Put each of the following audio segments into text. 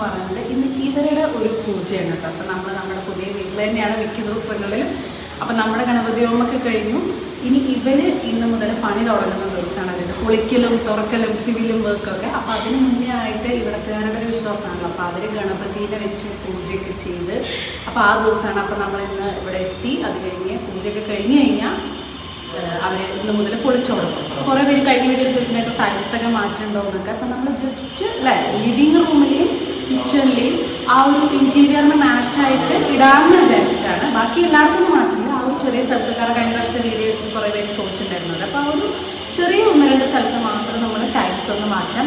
പറയുന്നത് ഇന്ന് ഇവരുടെ ഒരു പൂജയാണ് കേട്ടോ. അപ്പം നമ്മുടെ പുതിയ വീട്ടിൽ തന്നെയാണ് മിക്ക ദിവസങ്ങളിലും. അപ്പം നമ്മുടെ ഗണപതി ഹോമൊക്കെ കഴിഞ്ഞു. ഇനി ഇവർ ഇന്ന് മുതൽ പണി തുടങ്ങുന്ന ദിവസമാണ്. അതിൻ്റെ പൊളിക്കലും തുറക്കലും സിവിലും വർക്കൊക്കെ. അപ്പോൾ അതിന് മുന്നേ ആയിട്ട് ഇവിടുത്തുകാരുടെ ഒരു വിശ്വാസമാണല്ലോ. അപ്പോൾ അവർ ഗണപതിനെ വെച്ച് പൂജയൊക്കെ ചെയ്ത് അപ്പോൾ ആ ദിവസമാണ്. അപ്പോൾ നമ്മളിന്ന് ഇവിടെ എത്തി. അത് കഴിഞ്ഞ് പൂജയൊക്കെ കഴിഞ്ഞ് കഴിഞ്ഞാൽ അവർ ഇന്ന് മുതൽ പൊളിച്ചു കൊടുക്കും. കുറേ പേര് കഴിഞ്ഞ വീട്ടിൽ ചോദിച്ചിട്ടുണ്ടെങ്കിൽ ടൈൽസൊക്കെ മാറ്റുന്നുണ്ടോ എന്നൊക്കെ. അപ്പോൾ നമ്മൾ ജസ്റ്റ് അല്ലേ ലിവിങ് റൂമിലെയും കിച്ചണിലെയും ആ ഒരു ഇൻറ്റീരിയറിന് മാച്ചായിട്ട് ഇടാമെന്ന് വിചാരിച്ചിട്ടാണ്. ബാക്കി എല്ലായിടത്തും മാറ്റില്ല. ആ ഒരു ചെറിയ സ്ഥലത്ത് കാരണം കഴിഞ്ഞ പ്രാവശ്യത്തെ വീഡിയോ വെച്ചിട്ട് കുറേ പേര് ചോദിച്ചിട്ടുണ്ടായിരുന്നത്. അപ്പോൾ ആ ഒരു ചെറിയ 1-2 സ്ഥലത്ത് മാത്രം നമ്മൾ ടൈൽസ് ഒന്ന് മാറ്റാൻ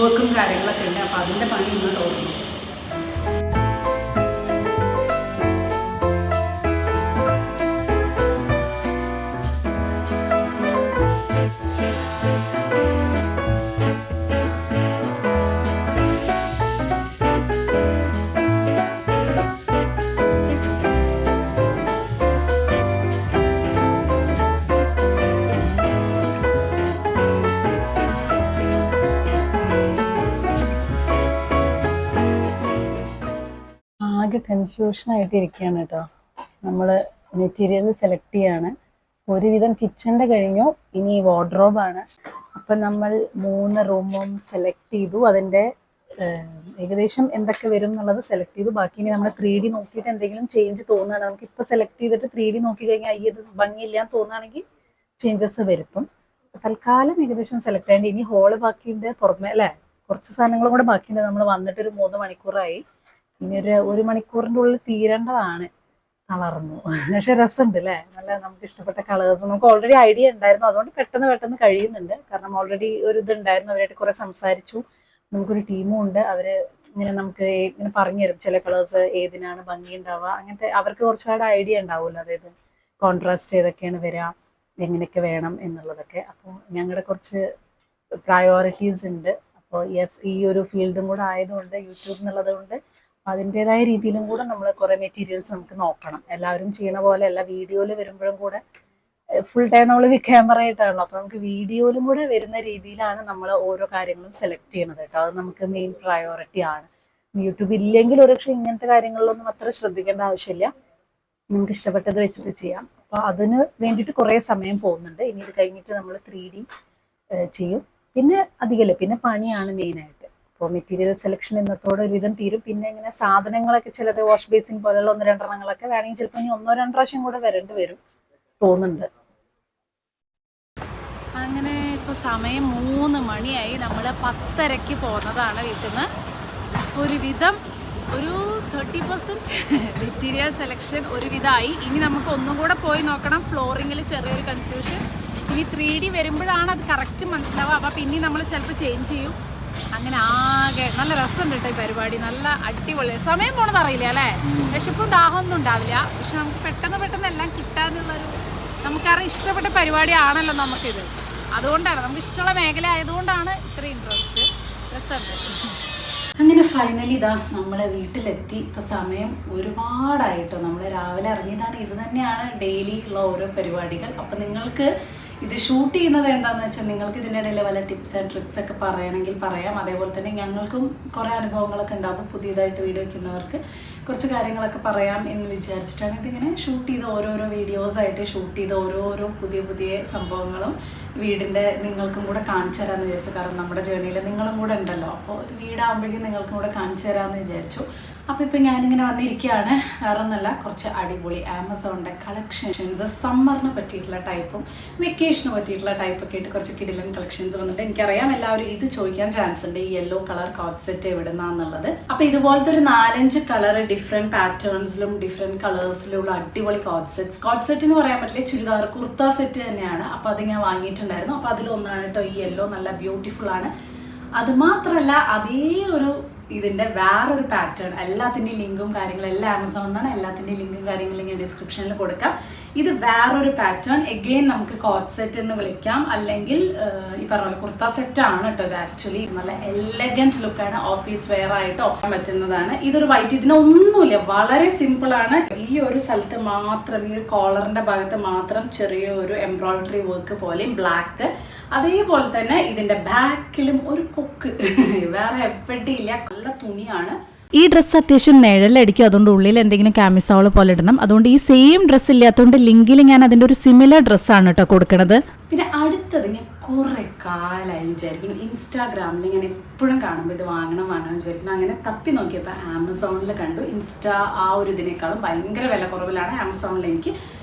വർക്കും കാര്യങ്ങളൊക്കെ ഉണ്ട്. അപ്പോൾ അതിൻ്റെ പണി ഇന്ന് തോന്നുന്നു. ആകെ കൺഫ്യൂഷനായിട്ട് ഇരിക്കുകയാണ് കേട്ടോ. നമ്മൾ മെറ്റീരിയൽ സെലക്ട് ചെയ്യാണ്. ഒരുവിധം കിച്ചൻ്റെ കഴിഞ്ഞു. ഇനി വാർഡ്രോബാണ്. അപ്പം നമ്മൾ 3 റൂമും സെലക്ട് ചെയ്തു. അതിൻ്റെ ഏകദേശം എന്തൊക്കെ വരും എന്നുള്ളത് സെലക്ട് ചെയ്തു. ബാക്കി ഇനി നമ്മൾ 3D നോക്കിയിട്ട് എന്തെങ്കിലും ചേഞ്ച് തോന്നുകയാണ്. നമുക്ക് ഇപ്പോൾ സെലക്ട് ചെയ്തിട്ട് 3D നോക്കി കഴിഞ്ഞാൽ ഇത് ഭംഗിയില്ല എന്ന് തോന്നുകയാണെങ്കിൽ ചേഞ്ചസ് വരുത്തും. തൽക്കാലം ഏകദേശം സെലക്ട് ആയിട്ട് ഇനി ഹോള് ബാക്കിയുണ്ട്. പുറമെ അല്ലേ കുറച്ച് സാധനങ്ങളും കൂടെ ബാക്കിയുണ്ട്. നമ്മൾ വന്നിട്ടൊരു 3 മണിക്കൂറായി. ഇനി ഒരു 1 മണിക്കൂറിൻ്റെ ഉള്ളിൽ തീരേണ്ടതാണ്. തളർന്നു. പക്ഷെ രസമുണ്ട് അല്ലേ. നല്ല നമുക്ക് ഇഷ്ടപ്പെട്ട കളേഴ്സ് നമുക്ക് ഓൾറെഡി ഐഡിയ ഉണ്ടായിരുന്നു. അതുകൊണ്ട് പെട്ടെന്ന് കഴിയുന്നുണ്ട്. കാരണം ഓൾറെഡി ഒരു ഇതുണ്ടായിരുന്നു. അവരായിട്ട് കുറെ സംസാരിച്ചു. നമുക്കൊരു ടീമും ഉണ്ട്. അവര് ഇങ്ങനെ നമുക്ക് ഇങ്ങനെ പറഞ്ഞു തരും ചില കളേഴ്സ് ഏതിനാണ് ഭംഗി ഉണ്ടാവുക. അങ്ങനത്തെ അവർക്ക് കുറച്ചുകൂടെ ഐഡിയ ഉണ്ടാവുമല്ലോ. അതായത് കോൺട്രാസ്റ്റ് ഏതൊക്കെയാണ് വരിക, എങ്ങനെയൊക്കെ വേണം എന്നുള്ളതൊക്കെ. അപ്പോൾ ഞങ്ങളുടെ കുറച്ച് പ്രയോറിറ്റീസ് ഉണ്ട്. അപ്പോൾ ഈ ഒരു ഫീൽഡും കൂടെ ആയതുകൊണ്ട് യൂട്യൂബ് എന്നുള്ളത് കൊണ്ട് അതിൻ്റെതായ രീതിയിലും കൂടെ നമ്മൾ കുറേ മെറ്റീരിയൽസ് നമുക്ക് നോക്കണം. എല്ലാവരും ചെയ്യണ പോലെ അല്ല. വീഡിയോയിൽ വരുമ്പോഴും കൂടെ ഫുൾ ടൈം നമ്മൾ ക്യാമറ ആയിട്ടാണല്ലോ. അപ്പോൾ നമുക്ക് വീഡിയോയിലും കൂടെ വരുന്ന രീതിയിലാണ് നമ്മൾ ഓരോ കാര്യങ്ങളും സെലക്ട് ചെയ്യണത് കേട്ടോ. അത് നമുക്ക് മെയിൻ പ്രയോറിറ്റി ആണ്. യൂട്യൂബ് ഇല്ലെങ്കിൽ ഒരുപക്ഷെ ഇങ്ങനത്തെ കാര്യങ്ങളിലൊന്നും അത്ര ശ്രദ്ധിക്കേണ്ട ആവശ്യമില്ല. നമുക്ക് ഇഷ്ടപ്പെട്ടത് വെച്ചിട്ട് ചെയ്യാം. അപ്പോൾ അതിന് വേണ്ടിയിട്ട് കുറേ സമയം പോകുന്നുണ്ട്. ഇനി ഇത് കഴിഞ്ഞിട്ട് നമ്മൾ 3D ചെയ്യും. പിന്നെ അധികമല്ല, പിന്നെ പണിയാണ് മെയിനായിട്ട്. അപ്പോൾ മെറ്റീരിയൽ സെലക്ഷൻ ഇന്നത്തോടെ ഒരുവിധം തീരും. പിന്നെ ഇങ്ങനെ സാധനങ്ങളൊക്കെ ചിലത് വാഷ് ബേസിൻ പോലെയുള്ള 1-2 എണ്ണങ്ങളൊക്കെ വേണമെങ്കിൽ ചിലപ്പോൾ ഇനി 1-2 പ്രാവശ്യം കൂടെ വരേണ്ടി വരും തോന്നുന്നുണ്ട്. അങ്ങനെ ഇപ്പോൾ സമയം 3 മണിയായി. നമ്മൾ 10:30 പോകുന്നതാണ് വീട്ടിൽ നിന്ന്. ഒരുവിധം ഒരു 30% മെറ്റീരിയൽ സെലക്ഷൻ ഒരുവിധമായി. ഇനി നമുക്ക് ഒന്നും കൂടെ പോയി നോക്കണം. ഫ്ലോറിങ്ങിൽ ചെറിയൊരു കൺഫ്യൂഷൻ. ഇനി 3D വരുമ്പോഴാണ് അത് കറക്റ്റ് മനസ്സിലാവുക. അപ്പോൾ പിന്നെ നമ്മൾ ചിലപ്പോൾ ചേഞ്ച് ചെയ്യും. അങ്ങനെ ആകെ നല്ല രസമുണ്ട് കേട്ടോ ഈ പരിപാടി. നല്ല അടിപൊളി. സമയം പോണത് അറിയില്ല അല്ലേ. വിശപ്പും ദാഹമൊന്നും ഉണ്ടാവില്ല. പക്ഷെ നമുക്ക് പെട്ടെന്ന് എല്ലാം കിട്ടാനുള്ളൊരു നമുക്കറിയാം ഇഷ്ടപ്പെട്ട പരിപാടിയാണല്ലോ നമുക്കിത്. അതുകൊണ്ടാണ് നമുക്ക് ഇഷ്ടമുള്ള മേഖല ആയതുകൊണ്ടാണ് ഇത്ര ഇൻട്രസ്റ്റ്. രസമുണ്ട്. അങ്ങനെ ഫൈനലി ഇതാ നമ്മളെ വീട്ടിലെത്തി. ഇപ്പോൾ സമയം ഒരുപാടായിട്ടോ. നമ്മൾ രാവിലെ ഇറങ്ങിയതാണ്. ഇത് തന്നെയാണ് ഡെയിലി ഉള്ള ഓരോ പരിപാടികൾ. അപ്പോൾ നിങ്ങൾക്ക് ഇത് ഷൂട്ട് ചെയ്യുന്നത് എന്താണെന്ന് വെച്ചാൽ നിങ്ങൾക്ക് ഇതിനിടയിൽ വല്ല ടിപ്സ് ആൻഡ് ട്രിക്സ് ഒക്കെ പറയണമെങ്കിൽ പറയാം. അതേപോലെ തന്നെ ഞങ്ങൾക്കും കുറേ അനുഭവങ്ങളൊക്കെ ഉണ്ടാകും. പുതിയതായിട്ട് വീഡിയോ വയ്ക്കുന്നവർക്ക് കുറച്ച് കാര്യങ്ങളൊക്കെ പറയാം എന്ന് വിചാരിച്ചിട്ടാണ് ഇതിങ്ങനെ ഷൂട്ട് ചെയ്ത് ഓരോരോ വീഡിയോസായിട്ട് ഷൂട്ട് ചെയ്ത് ഓരോരോ പുതിയ സംഭവങ്ങളും വീടിൻ്റെ നിങ്ങൾക്കും കൂടെ കാണിച്ചു തരാമെന്ന് വിചാരിച്ചു. കാരണം നമ്മുടെ ജേർണിയിൽ നിങ്ങളും കൂടെ ഉണ്ടല്ലോ. അപ്പോൾ ഒരു വീടാകുമ്പോഴേക്കും നിങ്ങൾക്കും കൂടെ കാണിച്ചു തരാമെന്ന് വിചാരിച്ചു. അപ്പോൾ ഇപ്പോൾ ഞാനിങ്ങനെ വന്നിരിക്കുകയാണ്. വേറെ ഒന്നല്ല, കുറച്ച് അടിപൊളി ആമസോണിൻ്റെ കളക്ഷൻസ് സമ്മറിന് പറ്റിയിട്ടുള്ള ടൈപ്പും വെക്കേഷന് പറ്റിയിട്ടുള്ള ടൈപ്പൊക്കെ ആയിട്ട് കുറച്ച് കിടിലൻ കളക്ഷൻസ് വന്നിട്ട് എനിക്കറിയാം എല്ലാവരും ഇത് ചോദിക്കാൻ ചാൻസ് ഉണ്ട്. ഈ യെല്ലോ കളർ കോട്ട് സെറ്റ് എവിടുന്നാന്നുള്ളത്. അപ്പോൾ ഇതുപോലത്തെ ഒരു 4-5 കളർ ഡിഫറെൻറ്റ് പാറ്റേൺസിലും ഡിഫറെൻറ്റ് കളേഴ്സിലുള്ള അടിപൊളി കോട്ട് സെറ്റ് എന്ന് പറയാൻ പറ്റില്ല, ചുരിദാർ കുർത്ത സെറ്റ് തന്നെയാണ്. അപ്പോൾ അത് ഞാൻ വാങ്ങിയിട്ടുണ്ടായിരുന്നു. അപ്പോൾ അതിലൊന്നാണ് കേട്ടോ ഈ യെല്ലോ. നല്ല ബ്യൂട്ടിഫുൾ ആണ്. അതുമാത്രമല്ല അതേ ഒരു ഇതിൻ്റെ വേറൊരു പാറ്റേൺ. എല്ലാത്തിൻ്റെയും ലിങ്കും കാര്യങ്ങളും എല്ലാം ആമസോണിനാണ്. എല്ലാത്തിൻ്റെയും ലിങ്കും കാര്യങ്ങളും ഞാൻ ഡിസ്ക്രിപ്ഷനിൽ കൊടുക്കാം. ഇത് വേറൊരു പാറ്റേൺ. എഗെയിൻ നമുക്ക് കോട്ട് സെറ്റ് എന്ന് വിളിക്കാം, അല്ലെങ്കിൽ ഈ പറഞ്ഞ പോലെ കുർത്ത സെറ്റാണ് കേട്ടോ. ഇത് ആക്ച്വലി നല്ല എലഗൻറ്റ് ലുക്കാണ്. ഓഫീസ് വെയർ ആയിട്ടോ പറ്റുന്നതാണ്. ഇതൊരു വൈറ്റ്, ഇതിനൊന്നുമില്ല, വളരെ സിമ്പിളാണ്. ഈ ഒരു സ്ഥലത്ത് മാത്രം, ഈ ഒരു കോളറിൻ്റെ ഭാഗത്ത് മാത്രം ചെറിയ ഒരു എംബ്രോയിഡറി വർക്ക് പോലെയും ബ്ലാക്ക്. അതേപോലെ തന്നെ ഇതിൻ്റെ ബാക്കിലും ഒരു കൊക്ക് വേറെ എവിടെയില്ല. നല്ല തുണിയാണ്. ഈ ഡ്രസ്സ് അത്യാവശ്യം നിഴലടിക്കും, അതുകൊണ്ട് ഉള്ളിൽ എന്തെങ്കിലും കാമിസോൾ പോലെ ഇടണം. അതുകൊണ്ട് ഈ സെയിം ഡ്രസ്സ് ഇല്ലാത്തതുകൊണ്ട് ലിങ്കിൽ ഞാൻ അതിൻ്റെ ഒരു സിമിലർ ഡ്രസ്സാണ് കേട്ടോ കൊടുക്കണത്. പിന്നെ അടുത്തത് ഞാൻ കുറേ കാലമായി വിചാരിക്കുന്നു, ഇൻസ്റ്റാഗ്രാമിൽ ഞാൻ എപ്പോഴും കാണുമ്പോൾ ഇത് വാങ്ങണം വിചാരിക്കുന്നു. അങ്ങനെ തപ്പി നോക്കിയപ്പോൾ ആമസോണിൽ കണ്ടു. ഇൻസ്റ്റാ ആ ഒരു ഇതിനേക്കാളും ഭയങ്കര വില കുറവിലാണ് ആമസോണിൽ എനിക്ക്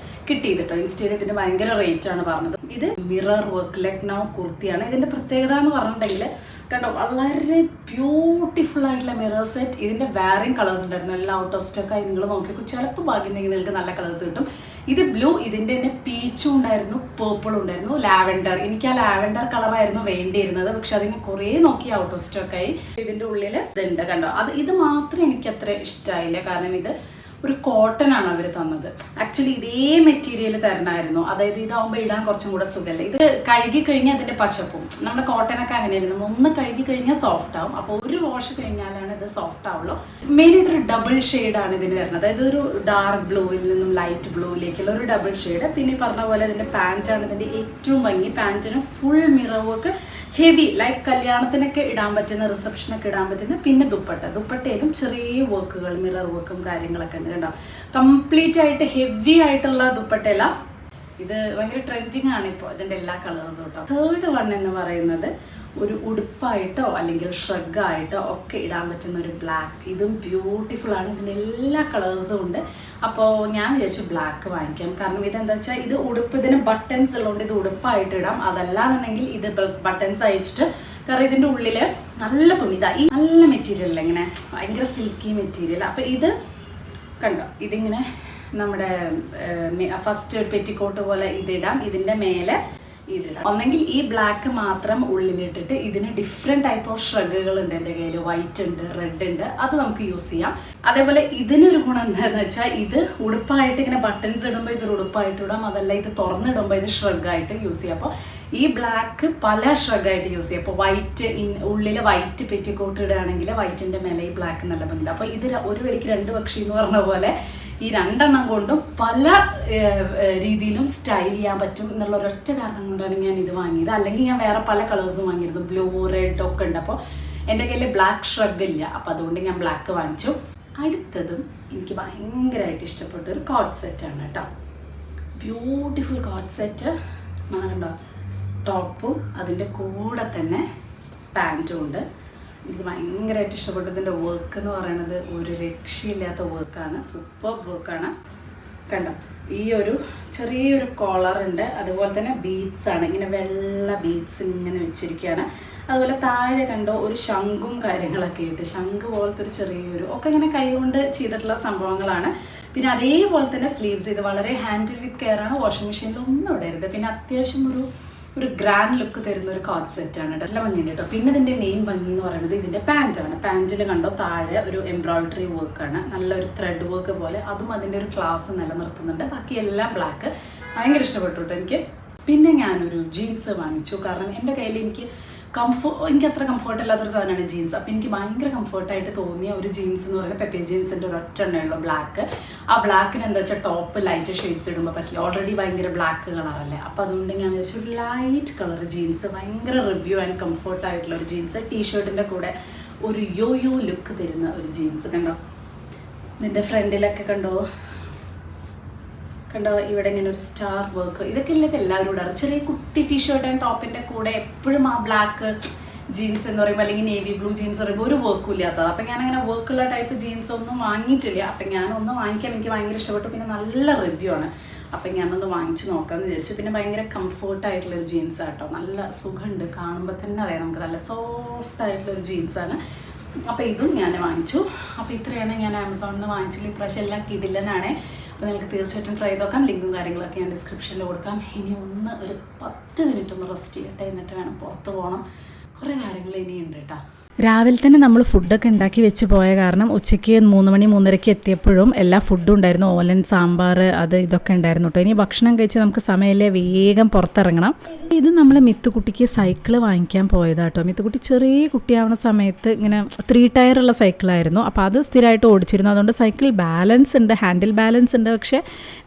കിട്ടിയത് കേട്ടോ. ഇൻസ്റ്റയിൽ ഇതിന് ഭയങ്കര റേറ്റാണ് പറഞ്ഞത്. ഇത് മിറർ വർക്ക് ലക്നൗ കുർത്തിയാണ്. ഇതിൻ്റെ പ്രത്യേകത എന്ന് പറഞ്ഞിട്ടുണ്ടെങ്കിൽ കണ്ടോ, വളരെ ബ്യൂട്ടിഫുൾ ആയിട്ടുള്ള മിറർ സെറ്റ്. ഇതിൻ്റെ വേറെയും കളേഴ്സ് ഉണ്ടായിരുന്നു, എല്ലാം ഔട്ട് ഓഫ് സ്റ്റോക്കായി. നിങ്ങൾ നോക്കിയപ്പോൾ ചിലപ്പോൾ ഭാഗ്യമുണ്ടെങ്കിൽ നിങ്ങൾക്ക് നല്ല കളേഴ്സ് കിട്ടും. ഇത് ബ്ലൂ, ഇതിൻ്റെ തന്നെ പീച്ചും ഉണ്ടായിരുന്നു, പേർപ്പിളും ഉണ്ടായിരുന്നു, ലാവൻഡർ. എനിക്ക് ആ ലാവൻഡർ കളറായിരുന്നു വേണ്ടിയിരുന്നത്, പക്ഷെ അതിന് കുറേ നോക്കി ഔട്ട് ഓഫ് സ്റ്റോക്കായി. ഇതിൻ്റെ ഉള്ളിൽ ഇതുണ്ട് കണ്ടോ. ഇത് മാത്രമേ എനിക്ക് അത്ര ഇഷ്ടമായില്ല, കാരണം ഇത് ഒരു കോട്ടൺ ആണ് അവർ തന്നത്. ആക്ച്വലി ഇതേ മെറ്റീരിയൽ തരണമായിരുന്നു, അതായത് ഇതാവുമ്പോൾ ഇടാൻ കുറച്ചും കൂടെ സുഖമല്ലേ. ഇത് കഴുകി കഴിഞ്ഞാൽ അതിൻ്റെ പശപ്പും. നമ്മുടെ കോട്ടനൊക്കെ അങ്ങനെയല്ലേ, നമ്മൾ ഒന്ന് കഴുകി കഴിഞ്ഞാൽ സോഫ്റ്റ് ആവും. അപ്പോൾ ഒരു വാഷ് കഴിഞ്ഞാലാണ് ഇത് സോഫ്റ്റ് ആവുള്ളൂ. മെയിനായിട്ടൊരു ഡബിൾ ഷെയ്ഡാണ് ഇതിന് വരുന്നത്, അതായത് ഒരു ഡാർക്ക് ബ്ലൂവിൽ നിന്നും ലൈറ്റ് ബ്ലൂവിലേക്കുള്ള ഒരു ഡബിൾ ഷെയ്ഡ്. പിന്നെ ഈ പറഞ്ഞ പോലെ ഇതിൻ്റെ പാൻറ്റാണ് ഇതിൻ്റെ ഏറ്റവും ഭംഗി. പാൻറ്റിന് full mirror work, heavy like കല്യാണത്തിനൊക്കെ ഇടാൻ പറ്റുന്ന, റിസപ്ഷനൊക്കെ ഇടാൻ പറ്റുന്ന. പിന്നെ ദുപ്പട്ടയിലും ചെറിയ വർക്കുകൾ, മിറർ വർക്കും കാര്യങ്ങളൊക്കെ ഉണ്ട് കണ്ടോ. കംപ്ലീറ്റ് ആയിട്ട് ഹെവി ആയിട്ടുള്ള ദുപ്പട്ടയില. ഇത് ഭയങ്കര ട്രെൻഡിങ് ആണ് ഇപ്പോൾ ഇതിൻ്റെ എല്ലാ കളേഴ്സും കേട്ടോ. തേർഡ് വൺ എന്ന് പറയുന്നത് ഒരു ഉടുപ്പായിട്ടോ അല്ലെങ്കിൽ ഷ്രഗായിട്ടോ ഒക്കെ ഇടാൻ പറ്റുന്ന ഒരു ബ്ലാക്ക്. ഇതും ബ്യൂട്ടിഫുൾ ആണ്, ഇതിൻ്റെ എല്ലാ കളേഴ്സും ഉണ്ട്. അപ്പോൾ ഞാൻ വിചാരിച്ചു ബ്ലാക്ക് വാങ്ങിക്കാം, കാരണം ഇതെന്താ വെച്ചാൽ ഇത് ഉടുപ്പ്, ഇതിന് ബട്ടൺസ് ഉള്ളതുകൊണ്ട് ഇത് ഉടുപ്പായിട്ട് ഇടാം. അതല്ലാന്നുണ്ടെങ്കിൽ ഇത് ബട്ടൺസ് അഴിച്ചിട്ട്, കാരണം ഇതിൻ്റെ ഉള്ളിൽ നല്ല തുണി, ഈ നല്ല മെറ്റീരിയൽ, ഇങ്ങനെ ഭയങ്കര സിൽക്കി മെറ്റീരിയൽ. അപ്പോൾ ഇത് കണ്ടോ, ഇതിങ്ങനെ നമ്മുടെ ഫസ്റ്റ് ഒരു പെറ്റിക്കോട്ട് പോലെ ഇതിടാം, ഇതിൻ്റെ മേലെ ഇതിടാം. ഒന്നെങ്കിൽ ഈ ബ്ലാക്ക് മാത്രം ഉള്ളിലിട്ടിട്ട്, ഇതിന് ഡിഫറെൻറ്റ് ടൈപ്പ് ഓഫ് ഷ്രഗുകൾ ഉണ്ട് എൻ്റെ കയ്യിൽ, വൈറ്റ് ഉണ്ട്, റെഡ് ഉണ്ട്, അത് നമുക്ക് യൂസ് ചെയ്യാം. അതേപോലെ ഇതിനൊരു ഗുണം എന്താണെന്ന് വെച്ചാൽ ഇത് ഉടുപ്പായിട്ട് ഇങ്ങനെ ബട്ടൺസ് ഇടുമ്പോൾ ഇതൊരു ഉടുപ്പായിട്ട് ഇടാം, അതല്ല ഇത് തുറന്നിടുമ്പോൾ ഇത് ഷ്രഗായിട്ട് യൂസ് ചെയ്യാം. അപ്പോൾ ഈ ബ്ലാക്ക് പല ഷ്രഗായിട്ട് യൂസ് ചെയ്യാം. അപ്പോൾ വൈറ്റ് ഉള്ളിൽ വൈറ്റ് പെറ്റിക്കോട്ട് ഇടുകയാണെങ്കിൽ വൈറ്റിൻ്റെ മേലെ ഈ ബ്ലാക്ക് നല്ല ഭംഗിയുണ്ട്. അപ്പോൾ ഇത് ഒരു വെടിക്ക് രണ്ട് പക്ഷി എന്ന് പറഞ്ഞ പോലെ ഈ രണ്ടെണ്ണം കൊണ്ടും പല രീതിയിലും സ്റ്റൈൽ ചെയ്യാൻ പറ്റും എന്നുള്ള ഒരൊറ്റ കാരണം കൊണ്ടാണ് ഞാൻ ഇത് വാങ്ങിയത്. അല്ലെങ്കിൽ ഞാൻ വേറെ പല കളേഴ്സും വാങ്ങിയിരുന്നു, ബ്ലൂ, റെഡ് ഒക്കെ ഉണ്ട്. അപ്പോൾ എൻ്റെ കയ്യിൽ ബ്ലാക്ക് ഷ്രഗ് ഇല്ല, അപ്പോൾ അതുകൊണ്ട് ഞാൻ ബ്ലാക്ക് വാങ്ങിച്ചു. അടുത്തതും എനിക്ക് ഭയങ്കരമായിട്ട് ഇഷ്ടപ്പെട്ട ഒരു കോട്ട് സെറ്റാണ് കേട്ടോ. ബ്യൂട്ടിഫുൾ കോട്ട് സെറ്റ് കണ്ടോ, ടോപ്പും അതിൻ്റെ കൂടെ തന്നെ പാൻറ്റും ഉണ്ട്. എനിക്ക് ഭയങ്കരമായിട്ട് ഇഷ്ടപ്പെട്ടു. ഇതിൻ്റെ വർക്ക് എന്ന് പറയുന്നത് ഒരു രക്ഷയില്ലാത്ത വർക്കാണ്, സൂപ്പർ വർക്കാണ് കണ്ടോ. ഈ ഒരു ചെറിയൊരു കോളറുണ്ട്, അതുപോലെ തന്നെ ബീഡ്സ് ആണ്, ഇങ്ങനെ വെള്ള ബീഡ്സ് ഇങ്ങനെ വെച്ചിരിക്കുകയാണ്. അതുപോലെ താഴെ കണ്ടോ ഒരു ശംഖും കാര്യങ്ങളൊക്കെ ഇട്ട്, ശംഖ് പോലത്തെ ഒരു ചെറിയൊരു ഒക്കെ ഇങ്ങനെ കൈകൊണ്ട് ചെയ്തിട്ടുള്ള സംഭവങ്ങളാണ്. പിന്നെ അതേപോലെ തന്നെ സ്ലീവ്സ്, ഇത് വളരെ ഹാൻഡിൽ വിത്ത് കെയർ ആണ്, വാഷിംഗ് മെഷീനിൽ ഒന്നും ഇടരുത്. പിന്നെ അത്യാവശ്യം ഒരു ഗ്രാൻഡ് ലുക്ക് തരുന്ന ഒരു കോട്ട് സെറ്റാണ്, നല്ല ഭംഗിയുണ്ട് കേട്ടോ. പിന്നെ ഇതിൻ്റെ മെയിൻ ഭംഗി എന്ന് പറയുന്നത് ഇതിൻ്റെ പാൻറ്റാണ്. പാൻറ്റിൽ കണ്ടോ താഴെ ഒരു എംബ്രോയിഡറി വർക്കാണ്, നല്ലൊരു ത്രെഡ് വർക്ക് പോലെ, അതും അതിൻ്റെ ഒരു ക്ലാസ് നിലനിർത്തുന്നുണ്ട്. ബാക്കി എല്ലാം ബ്ലാക്ക്. ഭയങ്കര ഇഷ്ടപ്പെട്ടു കേട്ടോ എനിക്ക്. പിന്നെ ഞാനൊരു ജീൻസ് വാങ്ങിച്ചു, കാരണം എൻ്റെ കയ്യിൽ എനിക്ക് അത്ര കംഫർട്ട് ഇല്ലാത്തൊരു സാധനമാണ് ജീൻസ്. അപ്പോൾ എനിക്ക് ഭയങ്കര കംഫർട്ടായിട്ട് തോന്നിയ ഒരു ജീൻസ് എന്ന് പറയുന്നത് പെപ്പേ ജീൻസിൻ്റെ ഒരു ഒറ്റെണ്ണയുള്ളൂ ബ്ലാക്ക്. ആ ബ്ലാക്കിന് എന്താ വെച്ചാൽ ടോപ്പ് ലൈറ്റ് ഷെയ്ഡ്സ് ഇടുമ്പോൾ പറ്റില്ല, ഓൾറെഡി ഭയങ്കര ബ്ലാക്ക് കളറല്ലേ. അപ്പോൾ അതുകൊണ്ട് ഞാൻ വിചാരിച്ചു ഒരു ലൈറ്റ് കളർ ജീൻസ്, ഭയങ്കര റിവ്യൂ ആൻഡ് കംഫർട്ടായിട്ടുള്ള ഒരു ജീൻസ്, ടീഷർട്ടിൻ്റെ കൂടെ ഒരു യോയോ ലുക്ക് തരുന്ന ഒരു ജീൻസ്. കണ്ടോ നിൻ്റെ ഫ്രണ്ടിലൊക്കെ കണ്ടോ ഇവിടെ ഇങ്ങനെ ഒരു സ്റ്റാർ വർക്ക്, ഇതൊക്കെ ഇല്ലെങ്കിൽ എല്ലാവരും ഇടാറ്. ചെറിയ കുട്ടി ടീഷർട്ട് ആൻഡ് ടോപ്പിൻ്റെ കൂടെ എപ്പോഴും ആ ബ്ലാക്ക് ജീൻസ് എന്ന് പറയുമ്പോൾ, അല്ലെങ്കിൽ നേവി ബ്ലൂ ജീൻസ് പറയുമ്പോൾ ഒരു വർക്കും ഇല്ലാത്തത്. അപ്പം ഞാനങ്ങനെ വർക്കുള്ള ടൈപ്പ് ജീൻസ് ഒന്നും വാങ്ങിയിട്ടില്ല. അപ്പം ഞാനൊന്ന് വാങ്ങിക്കാൻ എനിക്ക് ഭയങ്കര ഇഷ്ടപ്പെട്ടു. പിന്നെ നല്ല റിവ്യൂ ആണ്, അപ്പം ഞാനൊന്ന് വാങ്ങിച്ച് നോക്കാമെന്ന് വിചാരിച്ചു. പിന്നെ ഭയങ്കര കംഫർട്ടായിട്ടുള്ളൊരു ജീൻസ് ആട്ടോ, നല്ല സുഖമുണ്ട്, കാണുമ്പോൾ തന്നെ അറിയാം നമുക്ക് നല്ല സോഫ്റ്റ് ആയിട്ടുള്ളൊരു ജീൻസാണ്. അപ്പോൾ ഇതും ഞാൻ വാങ്ങിച്ചു. അപ്പോൾ ഇത്രയാണ് ഞാൻ ആമസോണിൽ നിന്ന് വാങ്ങിച്ചില്ല. ഇപ്രാവശ്യം എല്ലാം കിടിലനാണ്. അപ്പോൾ നിങ്ങൾക്ക് തീർച്ചയായിട്ടും ട്രൈ ചെയ്ത് നോക്കാം. ലിങ്കും കാര്യങ്ങളൊക്കെ ഞാൻ ഡിസ്ക്രിപ്ഷനിൽ കൊടുക്കാം. ഇനി ഒരു 10 മിനിറ്റ് ഒന്ന് റെസ്റ്റ് ചെയ്യട്ടെ, എന്നിട്ട് വേണം പുറത്ത് പോകണം. കുറേ കാര്യങ്ങൾ ഇനിയുണ്ട് കേട്ടോ. രാവിലെ തന്നെ നമ്മൾ ഫുഡൊക്കെ ഉണ്ടാക്കി വെച്ച് പോയ കാരണം ഉച്ചയ്ക്ക് 3 മണി 3:30 എത്തിയപ്പോഴും എല്ലാ ഫുഡും ഉണ്ടായിരുന്നു. ഓലൻ, സാമ്പാർ, അത് ഇതൊക്കെ ഉണ്ടായിരുന്നു കേട്ടോ. ഇനി ഭക്ഷണം കഴിച്ച് നമുക്ക് സമയമില്ലേ, വേഗം പുറത്തിറങ്ങണം. ഇത് നമ്മൾ മിത്തുകുട്ടിക്ക് സൈക്കിള് വാങ്ങിക്കാൻ പോയതാട്ടോ. മിത്തുകുട്ടി ചെറിയ കുട്ടിയാവുന്ന സമയത്ത് ഇങ്ങനെ 3 ടയറുള്ള സൈക്കിളായിരുന്നു. അപ്പോൾ അത് സ്ഥിരമായിട്ട് ഓടിച്ചിരുന്നു. അതുകൊണ്ട് സൈക്കിൾ ബാലൻസ് ഉണ്ട്, ഹാൻഡിൽ ബാലൻസ് ഉണ്ട്. പക്ഷേ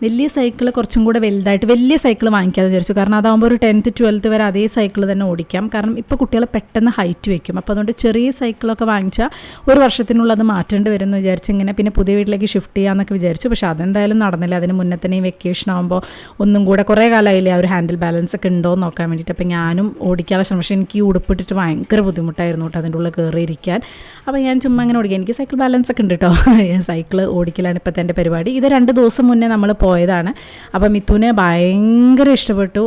വലിയ സൈക്കിൾ കുറച്ചും കൂടെ വലുതായിട്ട് വലിയ സൈക്കിൾ വാങ്ങിക്കാമെന്ന് വിചാരിച്ചു. കാരണം അതാകുമ്പോൾ ഒരു 10th 12th വരെ അതേ സൈക്കിൾ തന്നെ ഓടിക്കാം. കാരണം ഇപ്പോൾ കുട്ടികൾ പെട്ടെന്ന് ഹൈറ്റ് വയ്ക്കും. അപ്പോൾ അതുകൊണ്ട് ചെറിയ സൈക്കിളൊക്കെ വാങ്ങിച്ചാൽ ഒരു വർഷത്തിനുള്ളത് മാറ്റേണ്ടി വരുമെന്ന് വിചാരിച്ച് ഇങ്ങനെ പിന്നെ പുതിയ വീട്ടിലേക്ക് ഷിഫ്റ്റ് ചെയ്യാമെന്നൊക്കെ വിചാരിച്ചു. പക്ഷേ അതെന്തായാലും നടന്നില്ല. അതിന് മുന്നേ തന്നെ ഈ വെക്കേഷൻ ആകുമ്പോൾ ഒന്നും കൂടെ കുറേ കാലമായില്ലേ ആ ഒരു ഹാൻഡിൽ ബാലൻസ് ഒക്കെ ഉണ്ടോ എന്ന് നോക്കാൻ വേണ്ടിയിട്ട്. അപ്പോൾ ഞാനും ഓടിക്കാനുള്ള ശ്രമം. പക്ഷേ എനിക്ക് ഈ ഉടുപ്പിട്ടിട്ട് ഭയങ്കര ബുദ്ധിമുട്ടായിരുന്നു കേട്ടോ അതിൻ്റെ ഉള്ളിൽ കയറിയിരിക്കാൻ. അപ്പോൾ ഞാൻ ചുമ്മാ അങ്ങനെ ഓടിക്കുക. എനിക്ക് സൈക്കിൾ ബാലൻസ് ഒക്കെ ഉണ്ട് കേട്ടോ. സൈക്കിൾ ഓടിക്കലാണ് ഇപ്പോഴത്തെ എൻ്റെ പരിപാടി. ഇത് 2 ദിവസം മുന്നേ നമ്മൾ പോയതാണ്. അപ്പോൾ മിത്തുവിനെ ഭയങ്കര ഇഷ്ടപ്പെട്ടു.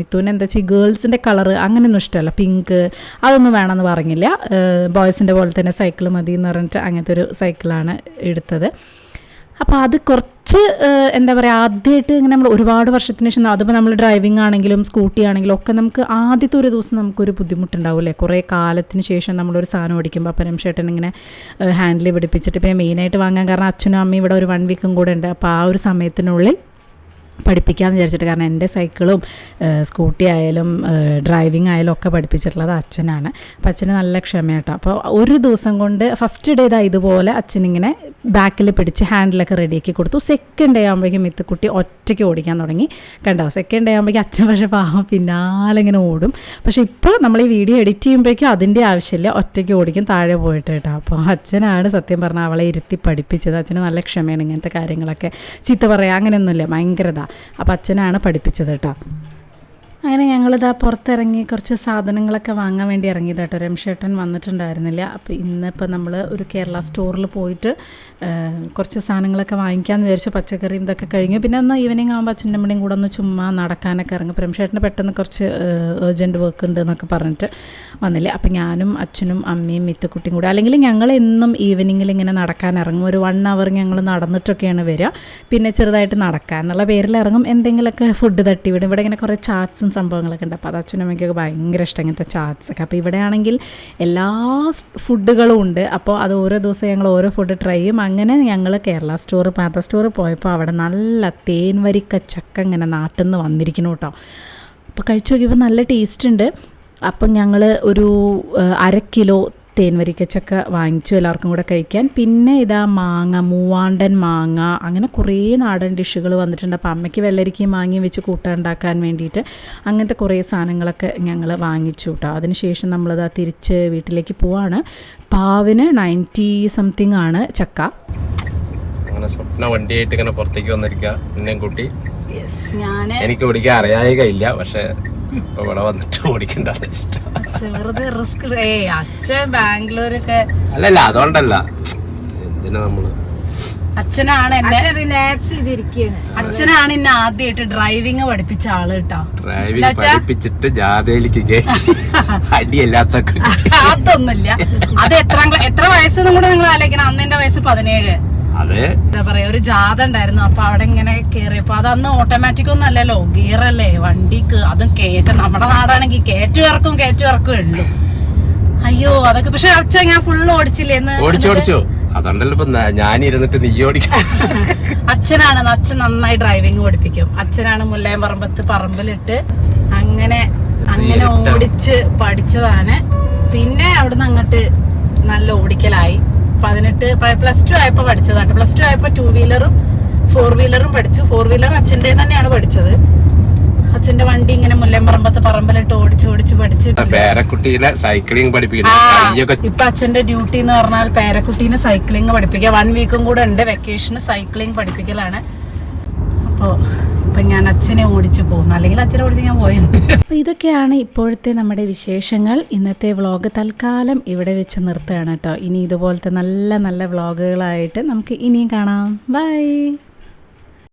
മിത്തുവിന് എന്താ വെച്ചാൽ ഗേൾസിൻ്റെ കളറ് അങ്ങനെയൊന്നും ഇഷ്ടമല്ല, പിങ്ക് അതൊന്നും വേണമെന്ന് പറഞ്ഞില്ല. ബോയ്സിൻ്റെ പോലെ തന്നെ സൈക്കിൾ മതി എന്ന് പറഞ്ഞിട്ട് അങ്ങനത്തെ ഒരു സൈക്കിളാണ് എടുത്തത്. അപ്പോൾ അത് കുറച്ച് എന്താ പറയുക, ആദ്യമായിട്ട് ഇങ്ങനെ നമ്മൾ ഒരുപാട് വർഷത്തിന് ശേഷം അതിപ്പോൾ നമ്മൾ ഡ്രൈവിംഗ് ആണെങ്കിലും സ്കൂട്ടി ആണെങ്കിലും ഒക്കെ നമുക്ക് ആദ്യത്തെ ഒരു ദിവസം നമുക്കൊരു ബുദ്ധിമുട്ടുണ്ടാവില്ലേ. കുറേ കാലത്തിന് ശേഷം നമ്മളൊരു സാധനം ഓടിക്കുമ്പോൾ അപ്പം രംഷേട്ടൻ ഇങ്ങനെ ഹാൻഡിൽ പിടിപ്പിച്ചിട്ട് പിന്നെ മെയിനായിട്ട് വാങ്ങാൻ കാരണം അച്ഛനും അമ്മയും ഇവിടെ ഒരു 1 വീക്കും കൂടെ ഉണ്ട്. അപ്പോൾ ആ ഒരു സമയത്തിനുള്ളിൽ പഠിപ്പിക്കാമെന്ന് വിചാരിച്ചിട്ട്. കാരണം എൻ്റെ സൈക്കിളും സ്കൂട്ടി ആയാലും ഡ്രൈവിംഗ് ആയാലും ഒക്കെ പഠിപ്പിച്ചിട്ടുള്ളത് അച്ഛനാണ്. അപ്പോൾ അച്ഛന് നല്ല ക്ഷമയാട്ടോ. അപ്പോൾ ഒരു ദിവസം കൊണ്ട് ഫസ്റ്റ് ഡേ ഇതുപോലെ അച്ഛനിങ്ങനെ ബാക്കിൽ പിടിച്ച് ഹാൻഡിലൊക്കെ റെഡിയാക്കി കൊടുത്തു. സെക്കൻഡ് ഡേ ആകുമ്പോഴേക്കും മിത്തുക്കുട്ടി ഒറ്റയ്ക്ക് ഓടിക്കാൻ തുടങ്ങി. കണ്ടോ, സെക്കൻഡ് ഡേ ആകുമ്പോഴേക്കും അച്ഛൻ പക്ഷേ പാവം പിന്നാലെ ഇങ്ങനെ ഓടും. പക്ഷേ ഇപ്പോൾ നമ്മൾ ഈ വീഡിയോ എഡിറ്റ് ചെയ്യുമ്പോഴേക്കും അതിൻ്റെ ആവശ്യമില്ല, ഒറ്റയ്ക്ക് ഓടിക്കും താഴെ പോയിട്ട് കേട്ടോ. അപ്പോൾ അച്ഛനാണ് സത്യം പറഞ്ഞാൽ അവളെ ഇരുത്തി പഠിപ്പിച്ചത്. അച്ഛന് നല്ല ക്ഷമയാണ് ഇങ്ങനത്തെ കാര്യങ്ങളൊക്കെ. ചീത്ത പറയുക അങ്ങനെയൊന്നുമില്ല, ഭയങ്കര അപ്പം അച്ഛനാണ് പഠിപ്പിച്ചത് കേട്ടോ. അങ്ങനെ ഞങ്ങളിതാ പുറത്തിറങ്ങി കുറച്ച് സാധനങ്ങളൊക്കെ വാങ്ങാൻ വേണ്ടി ഇറങ്ങിയത് കേട്ടോ. രംഷേട്ടൻ വന്നിട്ടുണ്ടായിരുന്നില്ല. അപ്പോൾ ഇന്നിപ്പോൾ നമ്മൾ ഒരു കേരള സ്റ്റോറിൽ പോയിട്ട് കുറച്ച് സാധനങ്ങളൊക്കെ വാങ്ങിക്കാമെന്ന് വിചാരിച്ചു. പച്ചക്കറിയും ഇതൊക്കെ കഴിഞ്ഞു. പിന്നെ ഒന്ന് ഈവനിങ് ആകുമ്പോൾ അച്ഛൻ്റെ അമ്മയും കൂടെ ഒന്ന് ചുമ്മാ നടക്കാനൊക്കെ ഇറങ്ങും. അപ്പോൾ രംഷേട്ടന് പെട്ടെന്ന് കുറച്ച് ഏർജൻറ്റ് വർക്ക് ഉണ്ട് എന്നൊക്കെ പറഞ്ഞിട്ട് വന്നില്ല. അപ്പോൾ ഞാനും അച്ഛനും അമ്മയും മിത്തുക്കുട്ടിയും കൂടെ, അല്ലെങ്കിൽ ഞങ്ങൾ എന്നും ഈവനിങ്ങിൽ ഇങ്ങനെ നടക്കാൻ ഇറങ്ങും. ഒരു 1 അവർ ഞങ്ങൾ നടന്നിട്ടൊക്കെയാണ് വരിക. പിന്നെ ചെറുതായിട്ട് നടക്കാൻ എന്നുള്ള പേരിൽ ഇറങ്ങും. എന്തെങ്കിലുമൊക്കെ ഫുഡ് തട്ടി വിടും. ഇവിടെ ഇങ്ങനെ കുറേ ചാറ്റ്സും സംഭവങ്ങളൊക്കെ ഉണ്ട്. അപ്പോൾ അത് അച്ഛനും അമ്മയ്ക്കൊക്കെ ഭയങ്കര ഇഷ്ടം ഇങ്ങനത്തെ ചാറ്റ്സൊക്കെ. അപ്പോൾ ഇവിടെ ആണെങ്കിൽ എല്ലാ ഫുഡുകളും ഉണ്ട്. അപ്പോൾ അത് ഓരോ ദിവസം ഞങ്ങൾ ഓരോ ഫുഡ് ട്രൈ ചെയ്യും. അങ്ങനെ ഞങ്ങൾ കേരള സ്റ്റോർ പാത്ത സ്റ്റോർ പോയപ്പോൾ അവിടെ നല്ല തേൻവരിക്ക ചക്ക ഇങ്ങനെ നാട്ടിൽ നിന്ന് വന്നിരിക്കുന്നു കേട്ടോ. അപ്പോൾ കഴിച്ചു നോക്കിയപ്പോൾ നല്ല ടേസ്റ്റ് ഉണ്ട്. അപ്പം ഞങ്ങൾ ഒരു 1/2 കിലോ തേൻവരിക്കച്ചക്ക വാങ്ങിച്ചു എല്ലാവർക്കും കൂടെ കഴിക്കാൻ. പിന്നെ ഇതാ മാങ്ങ, മൂവാണ്ടൻ മാങ്ങ, അങ്ങനെ കുറേ നാടൻ ഡിഷുകൾ വന്നിട്ടുണ്ട്. അപ്പോൾ അമ്മയ്ക്ക് വെള്ളരിക്കയും മാങ്ങയും വെച്ച് കൂട്ടാൻ ഉണ്ടാക്കാൻ വേണ്ടിയിട്ട് അങ്ങനത്തെ കുറേ സാധനങ്ങളൊക്കെ ഞങ്ങൾ വാങ്ങിച്ചു കേട്ടോ. അതിനുശേഷം നമ്മളിതാ തിരിച്ച് വീട്ടിലേക്ക് പോവാണ്. പാവിന് 90 സംതിങ് ആണ് ചക്ക. അങ്ങനെ സ്വപ്ന വണ്ടിയായിട്ട് ഇങ്ങനെ പുറത്തേക്ക് വന്നിരിക്കുക എന്നെയും കൂട്ടി. ഞാൻ എനിക്ക് ഓടിക്കാൻ അറിയായില്ല, പക്ഷെ ഇപ്പൊ ഇവിടെ വന്നിട്ട് ഓടിക്കണ്ടെന്ന് വെച്ചിട്ട് വെറുതെ റിസ്ക്. അച്ഛൻ ബാംഗ്ലൂരൊക്കെ അല്ലല്ല, അതുകൊണ്ടല്ല. എന്തിനാ നമ്മള് അച്ഛനാണ് എന്നെ റിലാക്സ് ചെയ്തിരിക്കുകയാണ്. അച്ഛനാണ് എന്നെ ആദ്യമായിട്ട് ഡ്രൈവിംഗ് പഠിപ്പിച്ച ആള് കേട്ടോ. ഡ്രൈവിംഗ് പഠിപ്പിച്ചിട്ട് ജാഥയിലേക്ക് അടിയല്ലാത്തൊക്കെ അതൊന്നുമില്ല. അത് എത്ര വയസ്സെന്നും കൂടെ നിങ്ങൾ ആലോചിക്കണം. അന്ന് എന്റെ വയസ്സ് 17. അതെ, എന്താ പറയാ, ഒരു ജാഥ ഉണ്ടായിരുന്നു. അപ്പൊ അവിടെ ഇങ്ങനെ കേറിയപ്പോ അത് അന്ന് ഓട്ടോമാറ്റിക് ഒന്നും അല്ലല്ലോ, ഗിയറല്ലേ വണ്ടിക്ക്. അതും നമ്മുടെ നാടാണെങ്കിൽ കയറ്റുവർക്കും ഉള്ളു. അയ്യോ അതൊക്കെ. പക്ഷെ അച്ഛൻ ഞാൻ ഫുള്ള് ഓടിച്ചില്ലേ എന്ന് ഓടിച്ചോടിച്ചോ. അതുകൊണ്ടല്ലോ ഇപ്പൊ ഞാൻ ഇരുന്നിട്ട് നീ ഓടിക്കാം. അച്ഛൻ നന്നായി ഡ്രൈവിംഗ് പഠിപ്പിക്കും. അച്ഛനാണ് മുല്ലയംപറമ്പത്ത് പറമ്പിലിട്ട് അങ്ങനെ ഓടിച്ച് പഠിച്ചതാണ്. പിന്നെ അവിടുന്ന് അങ്ങോട്ട് നല്ല ഓടിക്കലായി. 18 +2 ആയപ്പോ പഠിച്ചതാണ്. +2 ആയപ്പോ 2 വീലറും 4 വീലറും പഠിച്ചു. 4 വീലർ അച്ഛൻ്റെ തന്നെയാണ് പഠിച്ചത്. അച്ഛന്റെ വണ്ടി ഇങ്ങനെ മുല്ലയംപറമ്പത്ത് പറമ്പിലിട്ട് ഓടിച്ച് പഠിച്ചിട്ട് പേരക്കുട്ടീനെ സൈക്ലിംഗ് പഠിപ്പിക്കണം. ഇപ്പൊ അച്ഛന്റെ ഡ്യൂട്ടി എന്ന് പറഞ്ഞാൽ പേരക്കുട്ടീനെ സൈക്ലിംഗ് പഠിപ്പിക്കുക. 1 വീക്കും കൂടെ ഉണ്ട് വെക്കേഷന്. സൈക്ലിംഗ് പഠിപ്പിക്കലാണ്. അപ്പം ഞാൻ അച്ഛനെ ഓടിച്ചു പോകുന്നു, അല്ലെങ്കിൽ അച്ഛനെ ഓടിച്ച് ഞാൻ പോയിരുന്നു. അപ്പോൾ ഇതൊക്കെയാണ് ഇപ്പോഴത്തെ നമ്മുടെ വിശേഷങ്ങൾ. ഇന്നത്തെ വ്ളോഗ് തൽക്കാലം ഇവിടെ വെച്ച് നിർത്തുകയാണ് കേട്ടോ. ഇനി ഇതുപോലത്തെ നല്ല നല്ല വ്ളോഗുകളായിട്ട് നമുക്ക് ഇനിയും കാണാം. ബൈ.